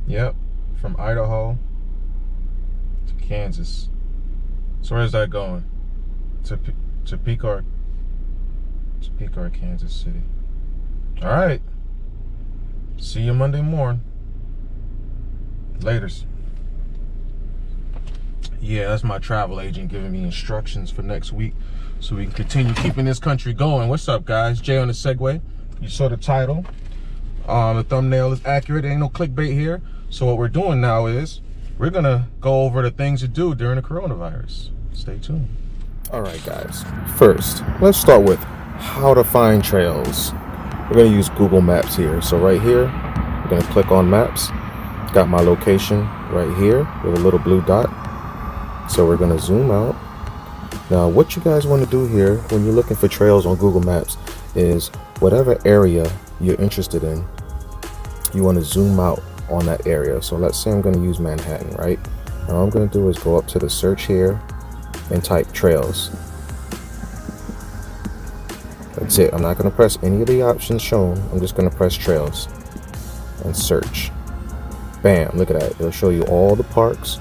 Yep, from Idaho to Kansas. So where's that going? To Topeka or Kansas City. All right. See you Monday morning. Laters. Yeah, that's my travel agent giving me instructions for next week so we can continue keeping this country going. What's up, guys? Jay on the Segway. You saw the title. The thumbnail is accurate. Ain't no clickbait here. So what we're doing now is we're gonna go over the things to do during the coronavirus. Stay tuned. All right, guys. First, let's start with how to find trails. We're gonna use Google Maps here. So right here, we're gonna click on Maps. Got my location right here with a little blue dot. So we're gonna zoom out. Now, what you guys want to do here when you're looking for trails on Google Maps is whatever area you're interested in, you want to zoom out on that area. So let's say I'm going to use Manhattan, right? Now all I'm going to do is go up to the search here and type trails. That's it. I'm not going to press any of the options shown. I'm just going to press trails and search. Bam, look at that. It'll show you all the parks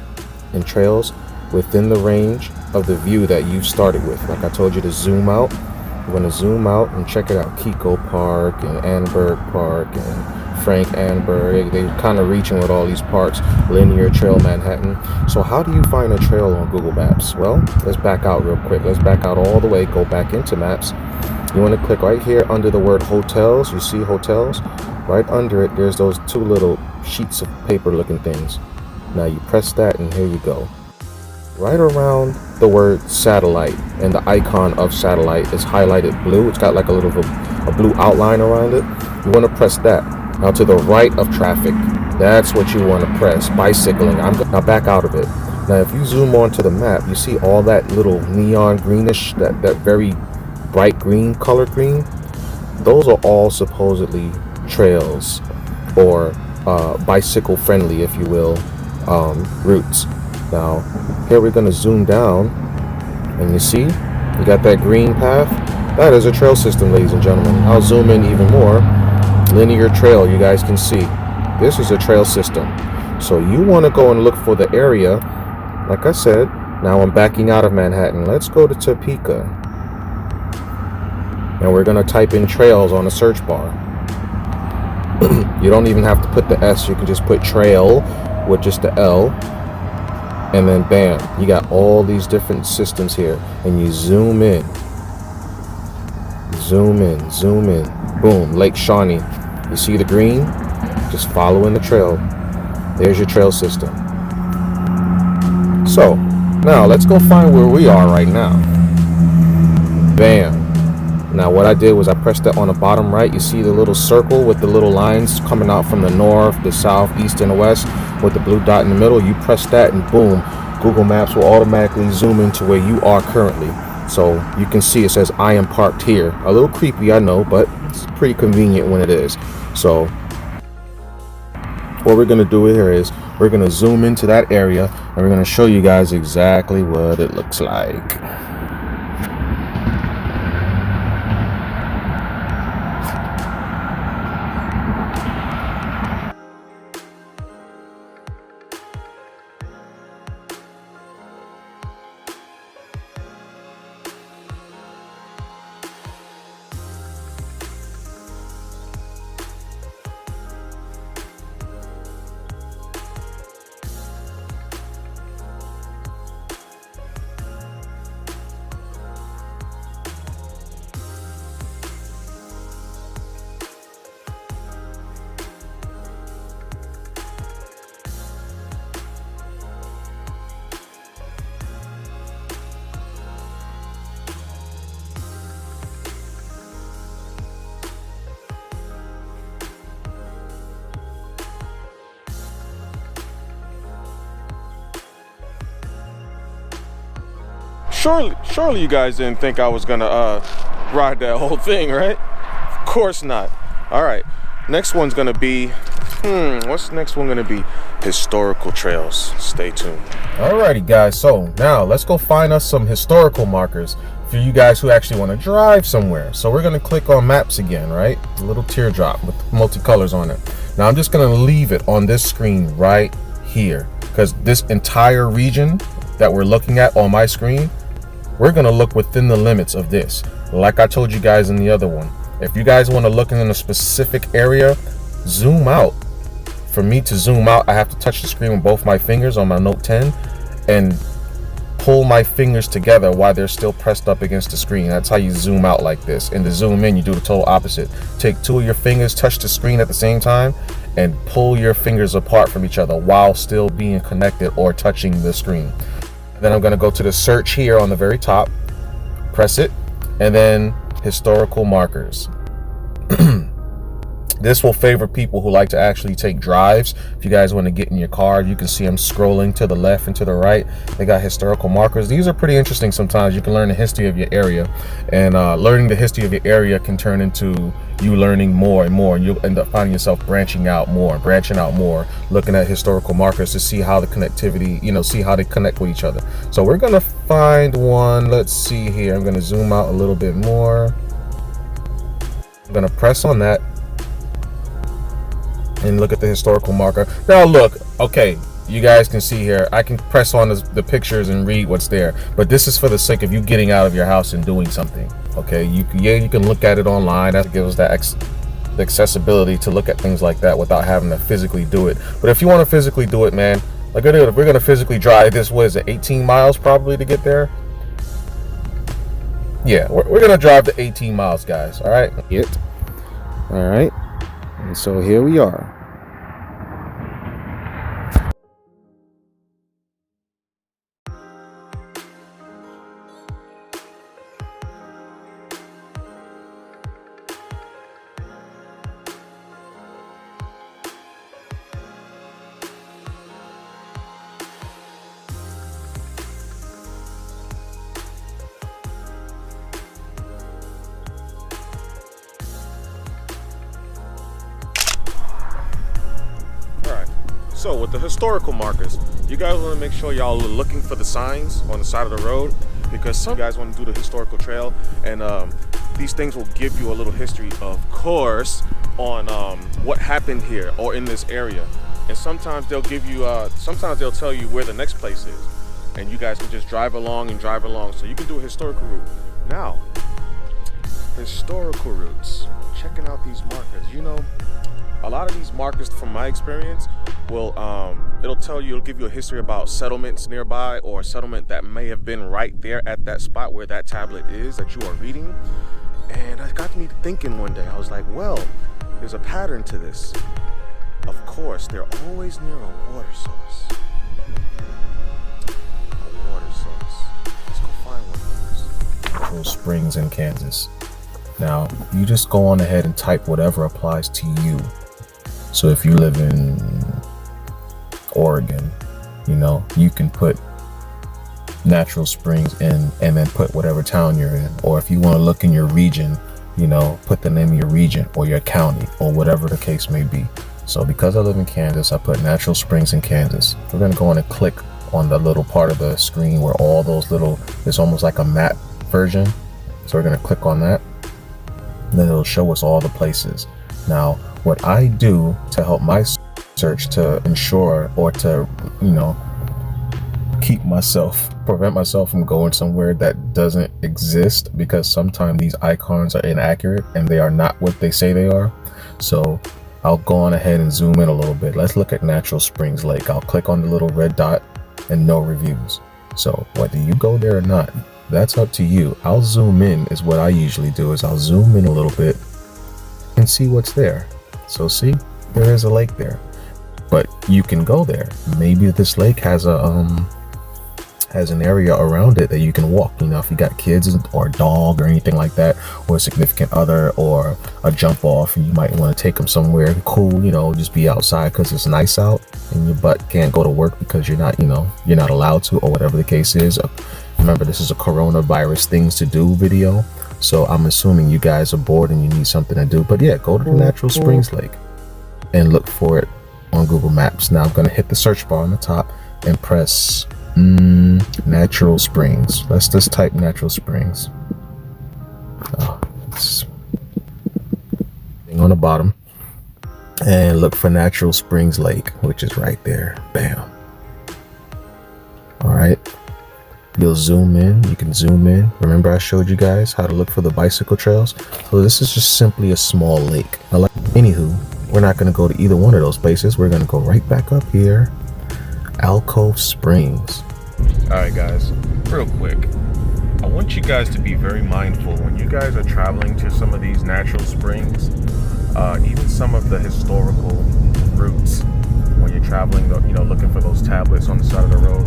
and trails within the range of the view that you started with. Like I told you to zoom out. You're going to zoom out and check it out. Kiko Park and Annenberg Park and Frank Annenberg. They're kind of reaching with all these parks. Linear Trail Manhattan. So how do you find a trail on Google Maps? Well, let's back out real quick. Let's back out all the way. Go back into Maps. You want to click right here under the word hotels. You see hotels? Right under it, there's those two little sheets of paper looking things. Now you press that and here you go. Right around the word satellite, and the icon of satellite is highlighted blue. It's got like a blue outline around it. You want to press that. Now to the right of traffic, that's what you want to press. Bicycling. Now back out of it. Now if you zoom onto the map, you see all that little neon greenish, that very bright green, color green. Those are all supposedly trails or bicycle friendly, if you will, routes. Now here we're going to zoom down and you see you got that green path. That is a trail system, ladies and gentlemen. I'll zoom in even more. Linear trail, you guys can see this is a trail system. So you want to go and look for the area. Like I said, now I'm backing out of Manhattan. Let's go to Topeka and we're going to type in trails on the search bar. You don't even have to put the S. You can just put trail with just the L. And then bam, you got all these different systems here. And you zoom in. Zoom in, zoom in. Boom, Lake Shawnee. You see the green? Just following the trail. There's your trail system. So, now let's go find where we are right now. Bam. Now what I did was I pressed that on the bottom right. You see the little circle with the little lines coming out from the north, the south, east, and the west with the blue dot in the middle. You press that and boom, Google Maps will automatically zoom into where you are currently. So you can see it says I am parked here. A little creepy, I know, but it's pretty convenient when it is. So what we're going to do here is we're going to zoom into that area and we're going to show you guys exactly what it looks like. Surely you guys didn't think I was gonna ride that whole thing, right? Of course not. All right, next one's gonna be, what's the next one gonna be? Historical trails. Stay tuned. Alrighty guys, so now let's go find us some historical markers for you guys who actually want to drive somewhere. So we're gonna click on maps again, right? A little teardrop with multicolors on it. Now I'm just gonna leave it on this screen right here, because this entire region that we're looking at on my screen, we're gonna look within the limits of this. Like I told you guys in the other one, if you guys want to look in a specific area, zoom out. For me to zoom out, I have to touch the screen with both my fingers on my Note 10 and pull my fingers together while they're still pressed up against the screen. That's how you zoom out like this. And to zoom in, you do the total opposite. Take two of your fingers, touch the screen at the same time, and pull your fingers apart from each other while still being connected or touching the screen. Then I'm going to go to the search here on the very top, press it, and then historical markers. This will favor people who like to actually take drives. If you guys want to get in your car, you can see them scrolling to the left and to the right. They got historical markers. These are pretty interesting sometimes. You can learn the history of your area, and learning the history of your area can turn into you learning more and more, and you'll end up finding yourself branching out more, looking at historical markers to see how the connectivity, see how they connect with each other. So we're going to find one. Let's see here. I'm going to zoom out a little bit more. I'm going to press on that and look at the historical marker. Now look, okay, you guys can see here, I can press on the pictures and read what's there, but this is for the sake of you getting out of your house and doing something. Okay, you can look at it online. That gives that the accessibility to look at things like that without having to physically do it. But if you want to physically do it, man, like we're gonna physically drive this, what is it, 18 miles probably to get there? Yeah, we're gonna drive the 18 miles, guys. All right, all right, and so here we are. So with the historical markers, you guys want to make sure y'all are looking for the signs on the side of the road, because some guys want to do the historical trail, and these things will give you a little history, of course, on what happened here or in this area. And sometimes they'll give you, sometimes they'll tell you where the next place is, and you guys can just drive along. So you can do a historical route. Now, historical routes, checking out these markers, a lot of these markers, from my experience, will it'll give you a history about settlements nearby, or a settlement that may have been right there at that spot where that tablet is that you are reading. And it got me thinking one day. I was like, well, there's a pattern to this. Of course, they're always near a water source. A water source. Let's go find one of those. Springs in Kansas. Now, you just go on ahead and type whatever applies to you. So if you live in Oregon, you can put natural springs in and then put whatever town you're in. Or if you want to look in your region, put the name of your region or your county or whatever the case may be. So because I live in Kansas, I put natural springs in Kansas. We're going to go on and click on the little part of the screen where all those it's almost like a map version. So we're going to click on that. And then it'll show us all the places. Now, what I do to help my search to ensure or to, prevent myself from going somewhere that doesn't exist, because sometimes these icons are inaccurate and they are not what they say they are. So I'll go on ahead and zoom in a little bit. Let's look at Natural Springs Lake. I'll click on the little red dot and no reviews. So whether you go there or not, that's up to you. I'll zoom in is what I usually do, is I'll zoom in a little bit and see what's there. So see, there is a lake there, but you can go there. Maybe this lake has an area around it that you can walk. If you got kids or a dog or anything like that, or a significant other or a jump off, and you might want to take them somewhere cool, just be outside because it's nice out and your butt can't go to work because you're not allowed to, or whatever the case is. Remember, this is a coronavirus things to do video. So I'm assuming you guys are bored and you need something to do. But yeah, go to the Natural Springs Lake and look for it on Google Maps. Now I'm going to hit the search bar on the top and press Natural Springs. Let's just type Natural Springs. Thing on the bottom. and look for Natural Springs Lake, which is right there. Bam. All right. You'll zoom in. You can zoom in. Remember I showed you guys how to look for the bicycle trails? So this is just simply a small lake. Anywho, we're not going to go to either one of those places. We're going to go right back up here. Alcove Springs. All right, guys, real quick. I want you guys to be very mindful when you guys are traveling to some of these natural springs, even some of the historical routes when you're traveling, looking for those tablets on the side of the road.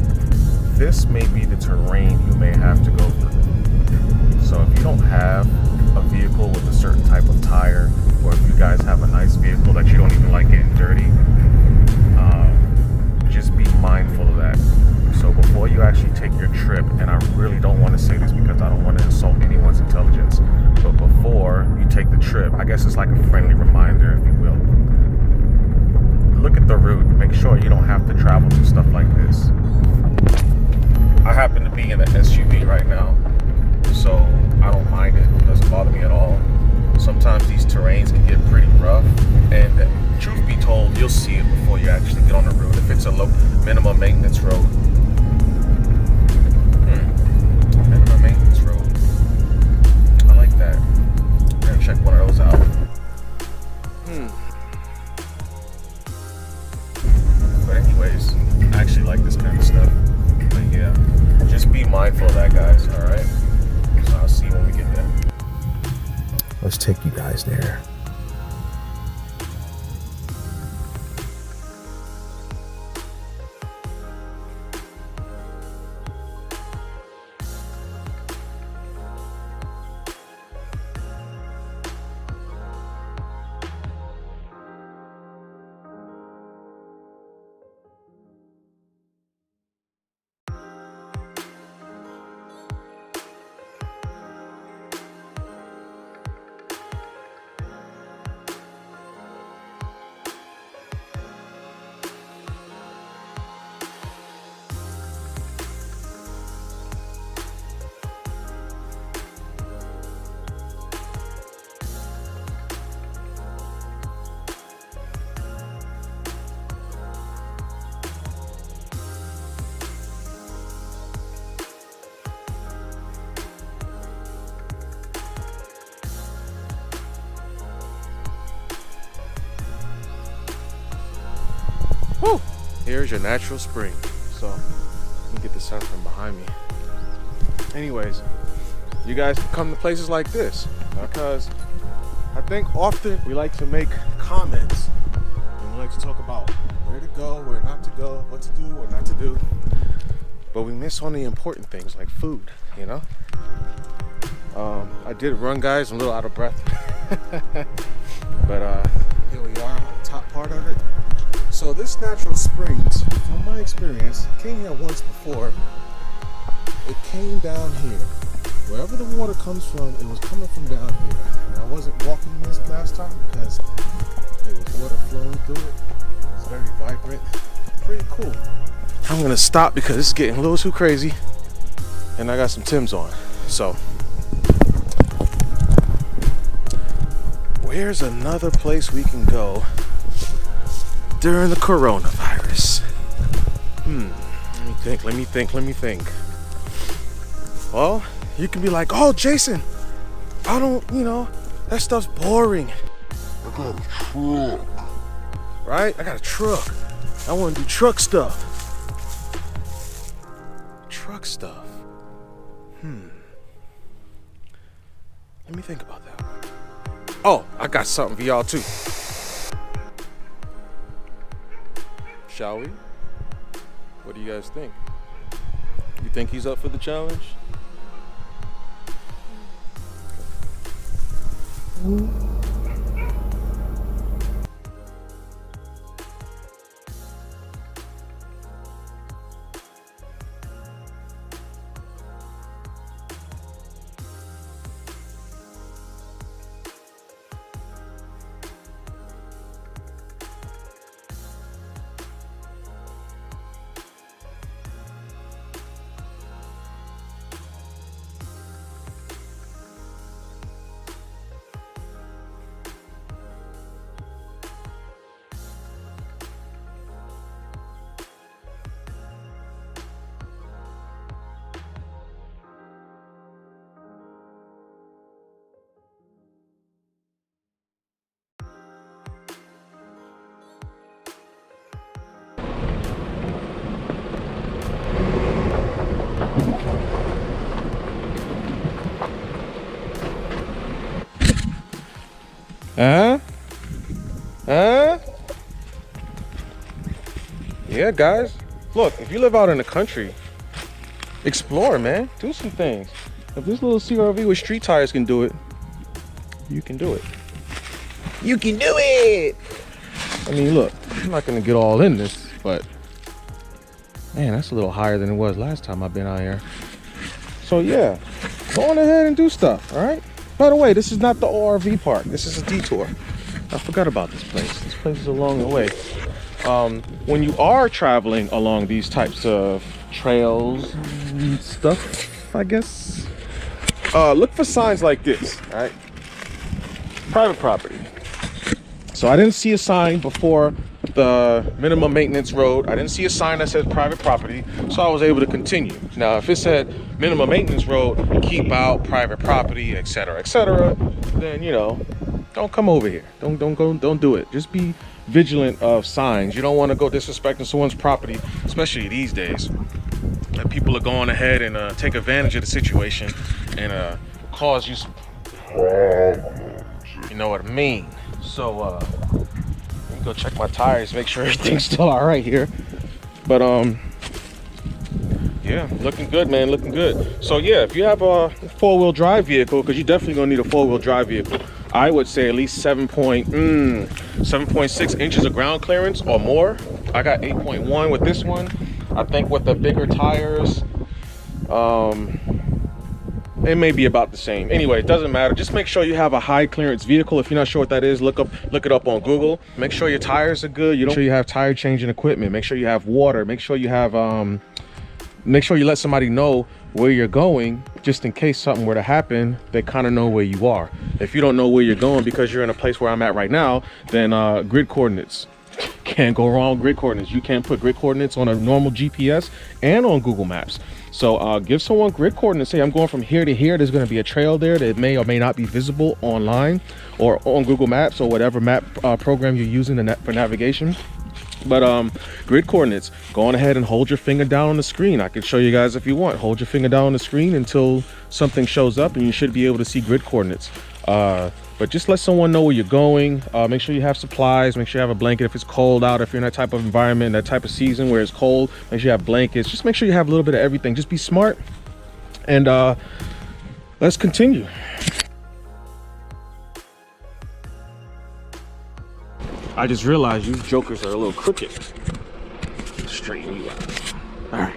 This may be the terrain you may have to go through. So if you don't have a vehicle with a certain type of tire, or if you guys have a nice vehicle that you don't even like getting dirty, just be mindful of that. So before you actually take your trip, and I really don't want to say this because I don't want to insult anyone's intelligence, but before you take the trip, I guess it's like a friendly reminder, if you will. Look at the route. Make sure you don't have to travel to stuff like this. I happen to be in an SUV right now, so I don't mind it. It doesn't bother me at all. Sometimes these terrains can get pretty rough, and truth be told, you'll see it before you actually get on the road. If it's a low minimum maintenance road. Minimum maintenance road. I like that. I'm gonna check one of those out. But anyways, I actually like this kind of stuff. But yeah, just be mindful of that, guys, alright? So I'll see you when we get there. Let's take you guys there. Woo! Here's your natural spring. So, let me get the sun from behind me. Anyways, you guys can come to places like this because I think often we like to make comments and we like to talk about where to go, where not to go, what to do, what not to do. But we miss on the important things like food, you know? I did run, guys. I'm a little out of breath. But here we are on the top part of it. So this natural springs, from my experience, came here once before. It came down here. Wherever the water comes from, it was coming from down here. And I wasn't walking this last time because there was water flowing through it. It's very vibrant, pretty cool. I'm gonna stop because it's getting a little too crazy and I got some Timbs on. So, where's another place we can go during the coronavirus? Let me think. Well, you can be like, oh, Jason, I don't, that stuff's boring. I got a truck. Right? I got a truck. I want to do truck stuff. Truck stuff. Let me think about that one. Oh, I got something for y'all too. Shall we? What do you guys think? You think he's up for the challenge? Huh? Huh? Yeah, guys. Look, if you live out in the country, explore, man. Do some things. If this little CRV with street tires can do it, you can do it. You can do it! I mean, look, I'm not gonna get all in this, but man, that's a little higher than it was last time I've been out here. So yeah, go on ahead and do stuff, all right? By the way, this is not the ORV park. This is a detour. I forgot about this place. This place is along the way. When you are traveling along these types of trails and stuff, I guess, look for signs like this, all right? Private property. So I didn't see a sign before the minimum maintenance road. I didn't see a sign that said private property, so I was able to continue. Now, if it said minimum maintenance road, keep out private property, etc., then, you know, don't come over here. Don't do it. Just be vigilant of signs. You don't want to go disrespecting someone's property, especially these days. That people are going ahead and take advantage of the situation and cause you some, you know what I mean. So let me go check my tires, make sure everything's still all right here. But yeah, looking good, man, looking good. So yeah, if you have a four-wheel drive vehicle, because you're definitely gonna need a four-wheel drive vehicle, I would say at least 7.6 inches of ground clearance or more. I got 8.1 with this one. I think with the bigger tires, it may be about the same. Anyway, it doesn't matter. Just make sure you have a high clearance vehicle. If you're not sure what that is, look it up on Google. Make sure your tires are good. Make sure you have tire changing equipment. Make sure you have water. Make sure you have make sure you let somebody know where you're going, just in case something were to happen. They kind of know where you are. If you don't know where you're going because you're in a place where I'm at right now, then grid coordinates. Can't go wrong with grid coordinates. You can't put grid coordinates on a normal GPS and on Google Maps. So give someone grid coordinates. Say I'm going from here to here. There's going to be a trail there that may or may not be visible online or on Google Maps or whatever map program you're using for navigation. But grid coordinates, go on ahead and hold your finger down on the screen. I can show you guys if you want. Hold your finger down on the screen until something shows up and you should be able to see grid coordinates. But just let someone know where you're going. Make sure you have supplies. Make sure you have a blanket if it's cold out. If you're in that type of environment, that type of season where it's cold, make sure you have blankets. Just make sure you have a little bit of everything. Just be smart. And let's continue. I just realized you jokers are a little crooked. Straighten you out. All right.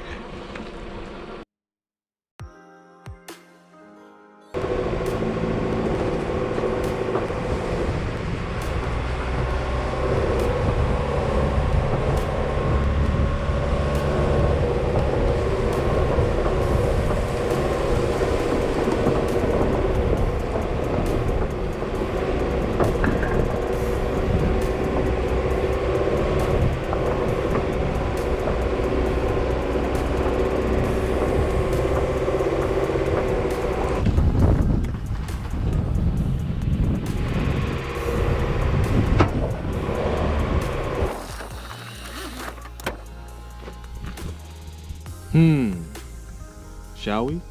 Shall we?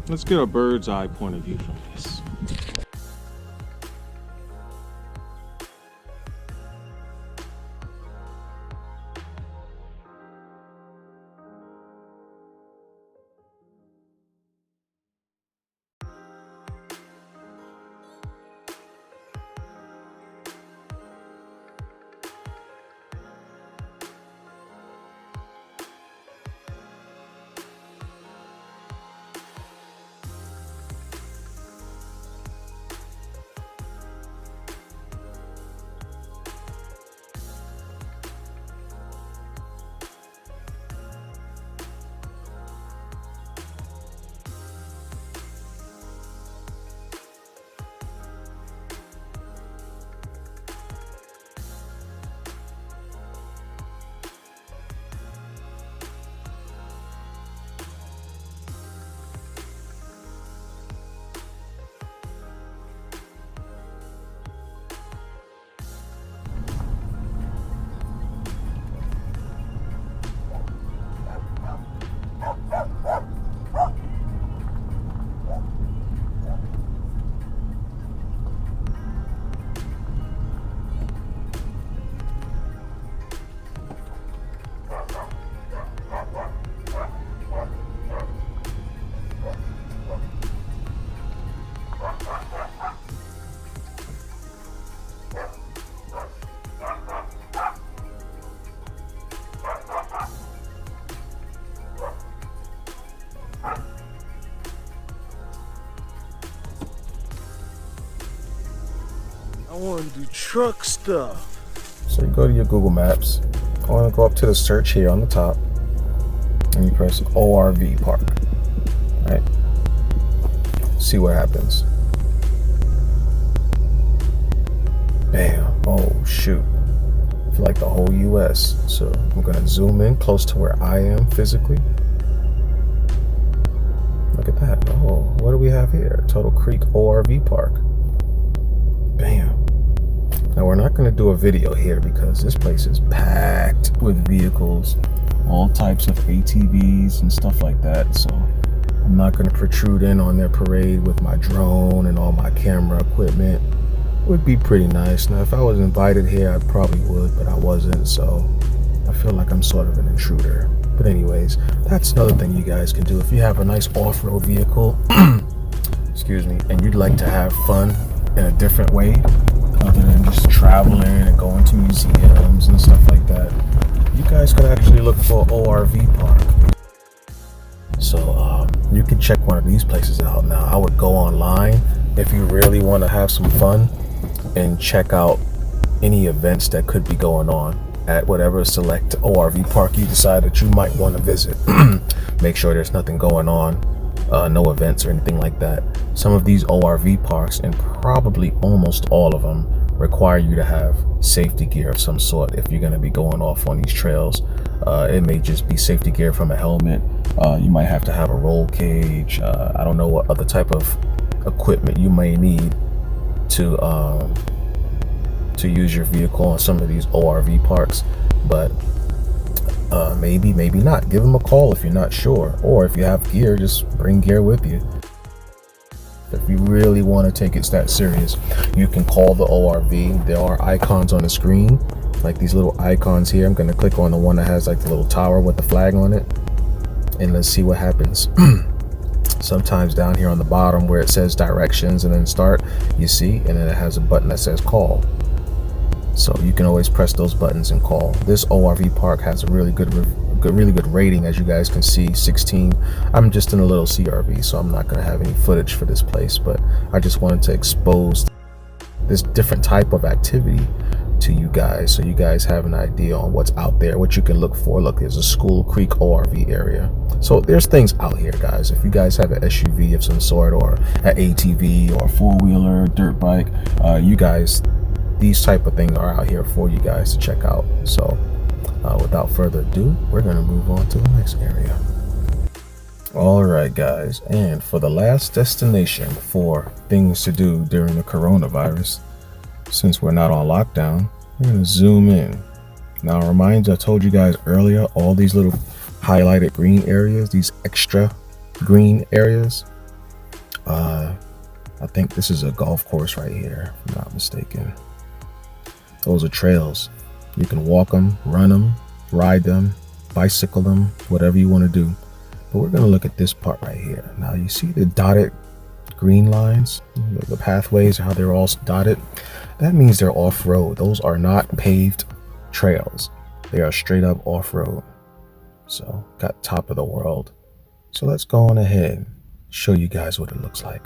Let's get a bird's eye point of view from this. want to do truck stuff. So you go to your Google Maps. I want to go up to the search here on the top, and you press ORV Park. Right? See what happens. Bam. Oh shoot. I feel like the whole US. So I'm gonna zoom in close to where I am physically. Look at that. Oh, what do we have here? Turtle Creek ORV Park. Bam. Now we're not gonna do a video here because this place is packed with vehicles, all types of ATVs and stuff like that. So I'm not gonna protrude in on their parade with my drone and all my camera equipment. Would be pretty nice. Now if I was invited here, I probably would, but I wasn't, so I feel like I'm sort of an intruder. But anyways, that's another thing you guys can do if you have a nice off-road vehicle excuse me, and you'd like to have fun in a different way other than just traveling and going to museums and stuff like that. You guys could actually look for an ORV park. So you can check one of these places out. Now I would go online if you really want to have some fun and check out any events that could be going on at whatever select ORV park you decide that you might want to visit. Make sure there's nothing going on, no events or anything like that. Some of these ORV parks, and probably almost all of them, require you to have safety gear of some sort if you're going to be going off on these trails. It may just be safety gear from a helmet. You might have to have a roll cage. I don't know what other type of equipment you may need to use your vehicle on some of these ORV parks, but maybe not. Give them a call if you're not sure, or if you have gear, just bring gear with you. If you really want to take it that serious, you can call the ORV. There are icons on the screen, like these little icons here. I'm going to click on the one that has like the little tower with the flag on it, and let's see what happens. Sometimes down here on the bottom where it says directions and then start, you see, and then it has a button that says call. So you can always press those buttons and call. This ORV park has a really good rating, as you guys can see, 16. I'm just in a little CRV, so I'm not going to have any footage for this place, but I just wanted to expose this different type of activity to you guys, so you guys have an idea on what's out there, what you can look for. Look, there's a School Creek ORV area. So there's things out here, guys. If you guys have an SUV of some sort, or an ATV, or a four-wheeler, dirt bike, you guys, these type of things are out here for you guys to check out. So without further ado, we're going to move on to the next area. All right, guys, and for the last destination for things to do during the coronavirus, since we're not on lockdown, we're going to zoom in. Now, remind you, I told you guys earlier, all these little highlighted green areas, these extra green areas, I think this is a golf course right here, if I'm not mistaken. Those are trails. You can walk them, run them, ride them, bicycle them, whatever you want to do. But we're going to look at this part right here. Now, you see the dotted green lines, the pathways, how they're all dotted? That means they're off-road. Those are not paved trails. They are straight up off-road. So, got top of the world. So let's go on ahead and show you guys what it looks like.